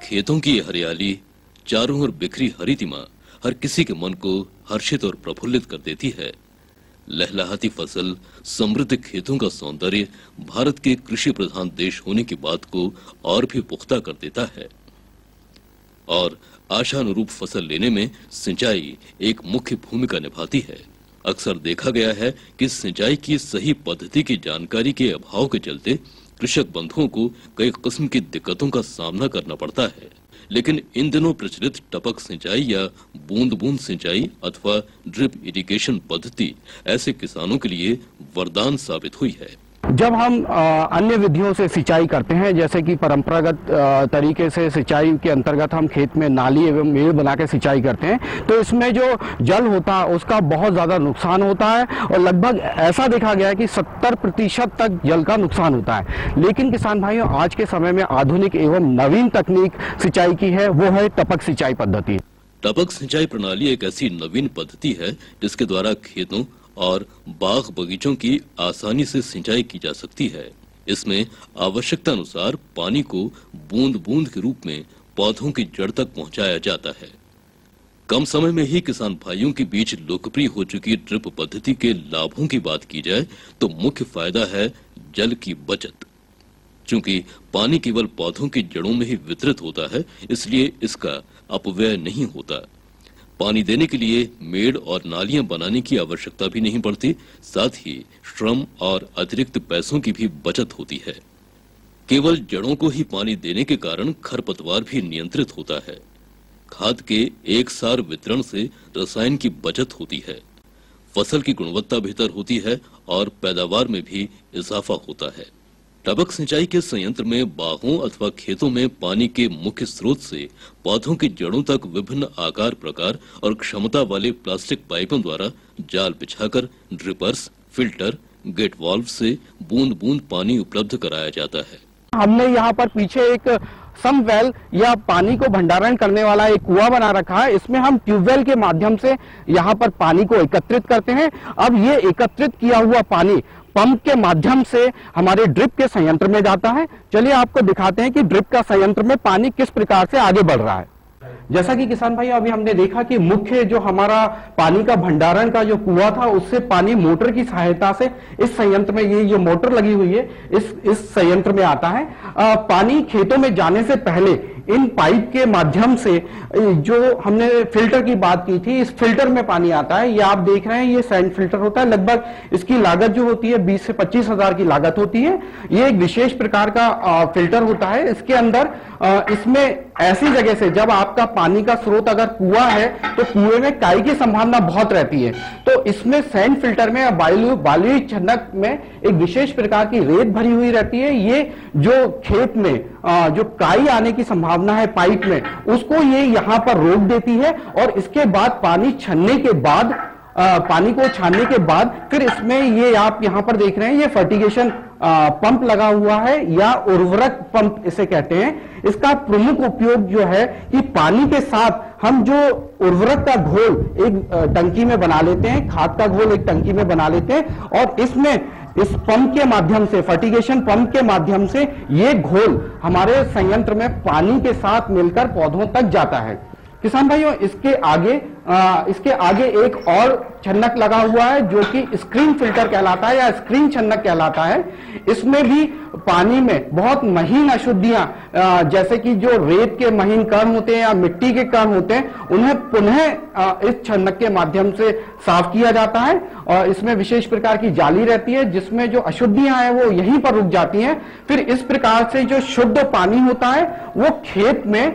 खेतों की हरियाली, चारों ओर बिखरी हरितिमा हर किसी के मन को हर्षित और प्रफुल्लित कर देती है। लहलहाती फसल, समृद्ध खेतों का सौंदर्य भारत के कृषि प्रधान देश होने की बात को और भी पुख्ता कर देता है। और आशानुरूप फसल लेने में सिंचाई एक मुख्य भूमिका निभाती है। अक्सर देखा गया है कि सिंचाई की सही पद्धति की जानकारी के अभाव के चलते कृषक बंधुओं को कई किस्म की दिक्कतों का सामना करना पड़ता है। लेकिन इन दिनों प्रचलित टपक सिंचाई या बूंद बूंद सिंचाई अथवा ड्रिप इरिगेशन पद्धति ऐसे किसानों के लिए वरदान साबित हुई है। जब हम अन्य विधियों से सिंचाई करते हैं, जैसे कि परंपरागत तरीके से सिंचाई के अंतर्गत हम खेत में नाली एवं मेड़ बना के सिंचाई करते हैं, तो इसमें जो जल होता है उसका बहुत ज़्यादा नुकसान होता है और लगभग ऐसा देखा गया है कि 70% तक जल का नुकसान होता है। लेकिन किसान भाइयों, आज के समय में आधुनिक एवं नवीन तकनीक सिंचाई की है, वो है टपक सिंचाई पद्धति। टपक सिंचाई प्रणाली एक ऐसी नवीन पद्धति है जिसके द्वारा खेतों और बाग बगीचों की आसानी से सिंचाई की जा सकती है। इसमें आवश्यकता अनुसार पानी को बूंद बूंद के रूप में पौधों की जड़ तक पहुंचाया जाता है। कम समय में ही किसान भाइयों के बीच लोकप्रिय हो चुकी ड्रिप पद्धति के लाभों की बात की जाए तो मुख्य फायदा है जल की बचत। चूंकि पानी केवल पौधों की जड़ों में ही वितरित होता है, इसलिए इसका अपव्यय नहीं होता। पानी देने के लिए मेड़ और नालियां बनाने की आवश्यकता भी नहीं पड़ती। साथ ही श्रम और अतिरिक्त पैसों की भी बचत होती है। केवल जड़ों को ही पानी देने के कारण खरपतवार भी नियंत्रित होता है। खाद के एक सार वितरण से रसायन की बचत होती है। फसल की गुणवत्ता बेहतर होती है और पैदावार में भी इजाफा होता है। टपक सिंचाई के संयंत्र में बागों अथवा खेतों में पानी के मुख्य स्रोत से पौधों की जड़ों तक विभिन्न आकार, प्रकार और क्षमता वाले प्लास्टिक पाइपों द्वारा जाल बिछाकर ड्रिपर्स, फिल्टर, गेट वाल्व से बूंद बूंद पानी उपलब्ध कराया जाता है। हमने यहाँ पर पीछे एक समवेल या पानी को भंडारण करने वाला एक कुआं बना रखा है। इसमें हम ट्यूबवेल के माध्यम से यहाँ पर पानी को एकत्रित करते हैं। अब ये एकत्रित किया हुआ पानी पंप के माध्यम से हमारे ड्रिप के संयंत्र में जाता है। चलिए आपको दिखाते हैं कि ड्रिप का संयंत्र में पानी किस प्रकार से आगे बढ़ रहा है। जैसा कि किसान भाई अभी हमने देखा कि मुख्य जो हमारा पानी का भंडारण का जो कुआं था, उससे पानी मोटर की सहायता से इस संयंत्र में, ये मोटर लगी हुई है, इस संयंत्र में आता है। पानी खेतों में जाने से पहले इन पाइप के माध्यम से, जो हमने फिल्टर की बात की थी, इस फिल्टर में पानी आता है। ये आप देख रहे हैं, ये सैंड फिल्टर होता है। लगभग इसकी लागत जो होती है 20 से 25 हजार की लागत होती है। ये एक विशेष प्रकार का फिल्टर होता है। इसके अंदर इसमें ऐसी जगह से, जब आपका पानी का स्रोत अगर कुआं है तो कुएं में काई की संभावना बहुत रहती है, तो इसमें सैंड फिल्टर में बालुई छन्नक में एक विशेष प्रकार की रेत भरी हुई रहती है। ये जो खेत में जो काई आने की संभावना है पाइप में, उसको ये यहां पर रोक देती है। और इसके बाद पानी छानने के बाद, पानी को छानने के बाद फिर इसमें ये आप यहां पर देख रहे हैं, ये फर्टिगेशन पंप लगा हुआ है या उर्वरक पंप इसे कहते हैं। इसका प्रमुख उपयोग जो है कि पानी के साथ हम जो उर्वरक का घोल एक टंकी में बना लेते हैं, खाद का घोल एक टंकी में बना लेते हैं, और इसमें इस पंप के माध्यम से, फर्टिगेशन पंप के माध्यम से ये घोल हमारे संयंत्र में पानी के साथ मिलकर पौधों तक जाता है। किसान भाइयों, इसके आगे एक और छन्नक लगा हुआ है जो कि स्क्रीन फिल्टर कहलाता है या स्क्रीन छन्नक कहलाता है। इसमें भी पानी में बहुत महीन अशुद्धियां, जैसे कि जो रेत के महीन कण होते हैं या मिट्टी के कण होते हैं, उन्हें पुनः इस छन्नक के माध्यम से साफ किया जाता है। और इसमें विशेष प्रकार की जाली रहती है जिसमें जो अशुद्धियां हैं वो यहीं पर रुक जाती हैं। फिर इस प्रकार से जो शुद्ध पानी होता है वो खेत में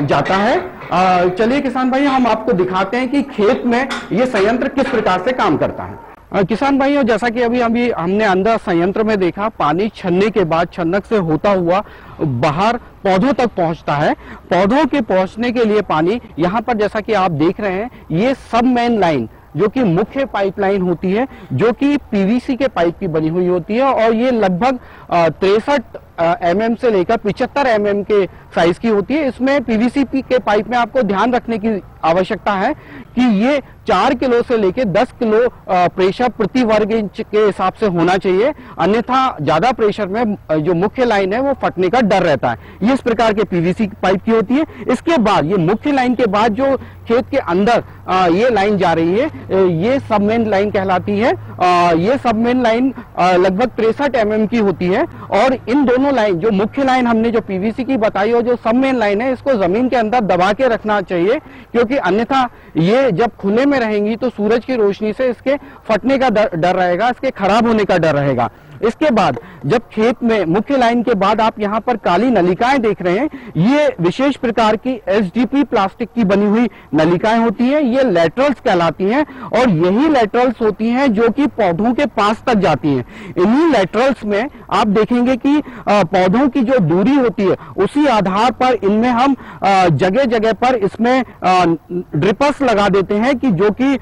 जाता है। चलिए किसान भाई, हम आपको दिखाते हैं कि खेत में ये संयंत्र किस प्रकार से काम करता है। किसान भाइयों, जैसा कि अभी हमने अंदर संयंत्र में देखा, पानी छन्ने के बाद छन्नक से होता हुआ बाहर पौधों तक पहुंचता है। पौधों के पहुंचने के लिए पानी यहाँ पर, जैसा कि आप देख रहे हैं, ये सब मेन लाइन जो कि मुख्य पाइपलाइन होती है, जो कि पीवीसी के पाइप की बनी हुई होती है, और ये लगभग 63 mm से लेकर 75 mm के साइज की होती है। इसमें पीवीसी के पाइप में आपको ध्यान रखने की आवश्यकता है कि ये 4 किलो से लेकर 10 किलो प्रेशर प्रति वर्ग इंच के हिसाब से होना चाहिए, अन्यथा ज्यादा प्रेशर में जो मुख्य लाइन है वो फटने का डर रहता है। ये इस प्रकार के पीवीसी पाइप की होती है। इसके बाद ये मुख्य लाइन के बाद जो खेत के अंदर ये लाइन जा रही है, ये सब मेन लाइन कहलाती है। ये सब मेन लाइन लगभग 63 mm की होती है और इन दोनों लाइन, जो मुख्य लाइन हमने जो पीवीसी की बताई और जो सब मेन लाइन है, इसको जमीन के अंदर दबा के रखना चाहिए, क्योंकि अन्यथा ये जब खुले में रहेंगी तो सूरज की रोशनी से इसके फटने का डर रहेगा, इसके खराब होने का डर रहेगा। इसके बाद जब खेत में मुख्य लाइन के बाद आप यहाँ पर काली नलिकाएं देख रहे हैं, ये विशेष प्रकार की एसडीपी प्लास्टिक की बनी हुई नलिकाएं होती हैं। ये लैटरल्स कहलाती हैं और यही लैटरल्स होती हैं जो कि पौधों के पास तक जाती हैं। इन्हीं लैटरल्स में आप देखेंगे कि पौधों की जो दूरी होती है उसी आधार पर इनमें हम जगह जगह पर इसमें ड्रिपर्स लगा देते हैं कि जो कि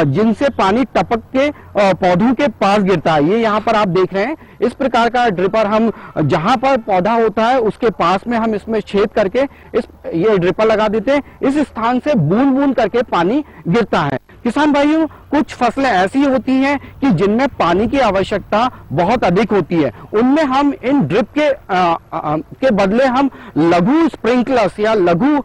जिनसे पानी टपक के पौधों के पास गिरता है। ये यहाँ पर आप देख रहे हैं, इस प्रकार का ड्रिपर हम जहां पर पौधा होता है उसके पास में हम इसमें छेद करके ये ड्रिपर लगा देते हैं। इस स्थान से बूंद बूंद करके पानी गिरता है। किसान भाइयों, कुछ फसलें ऐसी होती हैं कि जिनमें पानी की आवश्यकता बहुत अधिक होती है, उनमें हम इन ड्रिप के बदले हम लघु स्प्रिंकलर्स या लघु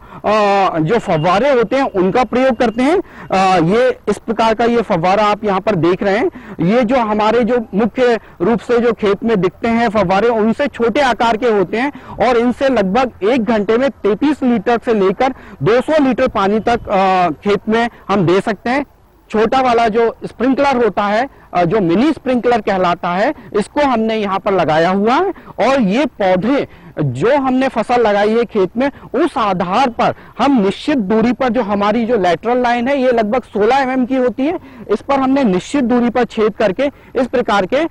जो फव्वारे होते हैं उनका प्रयोग करते हैं। ये इस प्रकार का ये फव्वारा आप यहाँ पर देख रहे हैं। ये जो हमारे जो मुख्य रूप से जो खेत में दिखते हैं फव्वारे, उनसे छोटे आकार के होते हैं और इनसे लगभग 1 घंटे में 33 लीटर से लेकर 200 लीटर पानी तक खेत में हम दे सकते हैं। छोटा वाला जो स्प्रिंकलर होता है, जो मिनी स्प्रिंकलर कहलाता है, इसको हमने यहाँ पर लगाया हुआ है और ये पौधे जो हमने फसल लगाई है खेत में, उस आधार पर हम निश्चित दूरी पर, जो हमारी जो लेटरल लाइन है ये लगभग 16 mm की होती है, इस पर हमने निश्चित दूरी पर छेद करके इस प्रकार के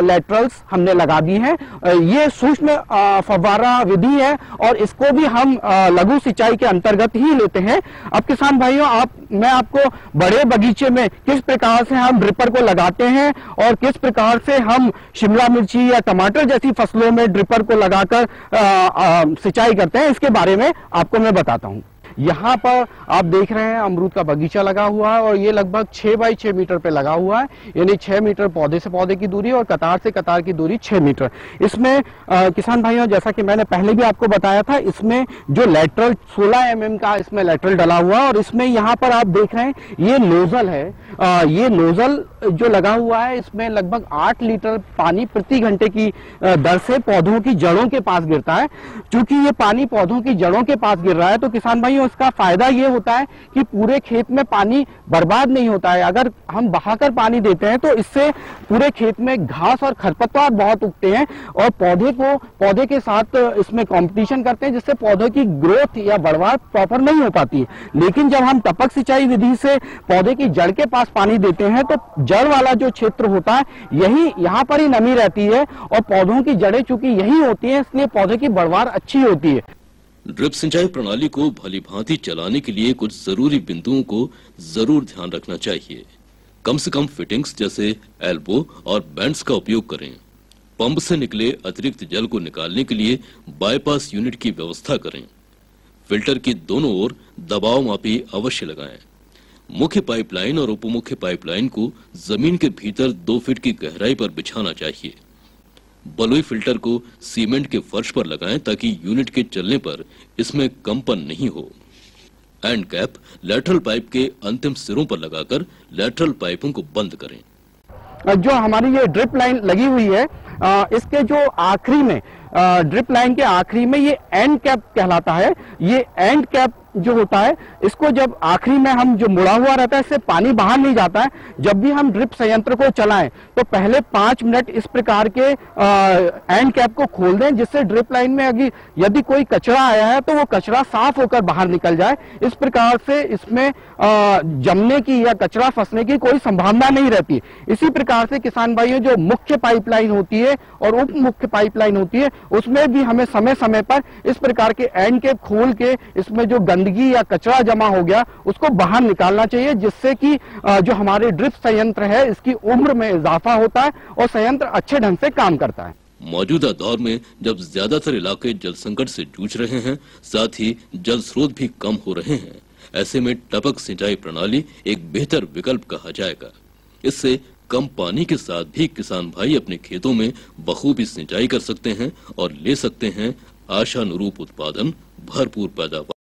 लेटरल्स हमने लगा दी हैं। ये सूक्ष्म फव्वारा विधि है और इसको भी हम लघु सिंचाई के अंतर्गत ही लेते हैं। अब किसान भाइयों, मैं आपको बड़े बगीचे में किस प्रकार से हम ड्रिपर को लगाते हैं और किस प्रकार से हम शिमला मिर्ची या टमाटर जैसी फसलों में ड्रिपर को लगाकर सिंचाई करते हैं, इसके बारे में आपको मैं बताता हूं। यहाँ पर आप देख रहे हैं अमरूद का बगीचा लगा हुआ है और ये लगभग 6 बाई 6 मीटर पे लगा हुआ है, यानी 6 मीटर पौधे से पौधे की दूरी और कतार से कतार की दूरी 6 मीटर। इसमें किसान भाइयों, जैसा कि मैंने पहले भी आपको बताया था, इसमें जो लेटरल 16 mm का इसमें लेटरल डला हुआ है और इसमें यहाँ पर आप देख रहे हैं ये नोजल है। ये नोजल जो लगा हुआ है, इसमें लगभग 8 लीटर पानी प्रति घंटे की दर से पौधों की जड़ों के पास गिरता है। चूंकि ये पानी पौधों की जड़ों के पास गिर रहा है तो किसान भाइयों, इसका फायदा ये होता है कि पूरे खेत में पानी बर्बाद नहीं होता है। अगर हम बहाकर पानी देते हैं तो इससे पूरे खेत में घास और खरपतवार बहुत उगते हैं और पौधे के साथ इसमें कंपटीशन करते हैं, जिससे पौधे की ग्रोथ या बढ़वार प्रॉपर नहीं हो पाती है। लेकिन जब हम टपक सिंचाई विधि से पौधे की जड़ के पास पानी देते हैं तो जड़ वाला जो क्षेत्र होता है, यही यहाँ पर ही नमी रहती है और पौधों की जड़ें चूंकि यही होती है, इसलिए पौधे की बढ़वार अच्छी होती है। ड्रिप सिंचाई प्रणाली को भली भांति चलाने के लिए कुछ जरूरी बिंदुओं को जरूर ध्यान रखना चाहिए। कम से कम फिटिंग्स जैसे एल्बो और बैंड्स का उपयोग करें। पंप से निकले अतिरिक्त जल को निकालने के लिए बाईपास यूनिट की व्यवस्था करें। फिल्टर की दोनों ओर दबाव मापी अवश्य लगाएं। मुख्य पाइपलाइन और उपमुख्य पाइपलाइन को जमीन के भीतर 2 फीट की गहराई पर बिछाना चाहिए। बलुई फिल्टर को सीमेंट के फर्श पर लगाएं ताकि यूनिट के चलने पर इसमें कंपन नहीं हो। एंड कैप लैटरल पाइप के अंतिम सिरों पर लगाकर लैटरल पाइपों को बंद करें। जो हमारी ये ड्रिप लाइन लगी हुई है, इसके जो आखिरी में ड्रिप लाइन के आखिरी में ये एंड कैप कहलाता है। ये एंड कैप जो होता है, इसको जब आखिरी में हम जो मुड़ा हुआ रहता है, इससे पानी बाहर नहीं जाता है। जब भी हम ड्रिप संयंत्र को चलाएं तो पहले 5 मिनट इस प्रकार के एंड कैप को खोल दें, जिससे ड्रिप लाइन में यदि कोई कचरा आया है तो वो कचरा साफ होकर बाहर निकल जाए। इस प्रकार से इसमें जमने की या कचरा फंसने की कोई संभावना नहीं रहती। इसी प्रकार से किसान भाइयों, जो मुख्य पाइपलाइन होती है और उप मुख्य पाइपलाइन होती है, उसमें भी हमें समय समय पर इस प्रकार के एंड कैप खोल के इसमें जो गंदगी या कचरा जमा हो गया उसको बाहर निकालना चाहिए, जिससे कि जो हमारे ड्रिप संयंत्र है इसकी उम्र में इजाफा होता है और संयंत्र अच्छे ढंग से काम करता है। मौजूदा दौर में जब ज्यादातर इलाके जल संकट से जूझ रहे हैं, साथ ही जल स्रोत भी कम हो रहे हैं, ऐसे में टपक सिंचाई प्रणाली एक बेहतर विकल्प कहा जाएगा। इससे कम पानी के साथ भी किसान भाई अपने खेतों में बखूबी सिंचाई कर सकते हैं और ले सकते हैं आशानुरूप उत्पादन, भरपूर पैदावार।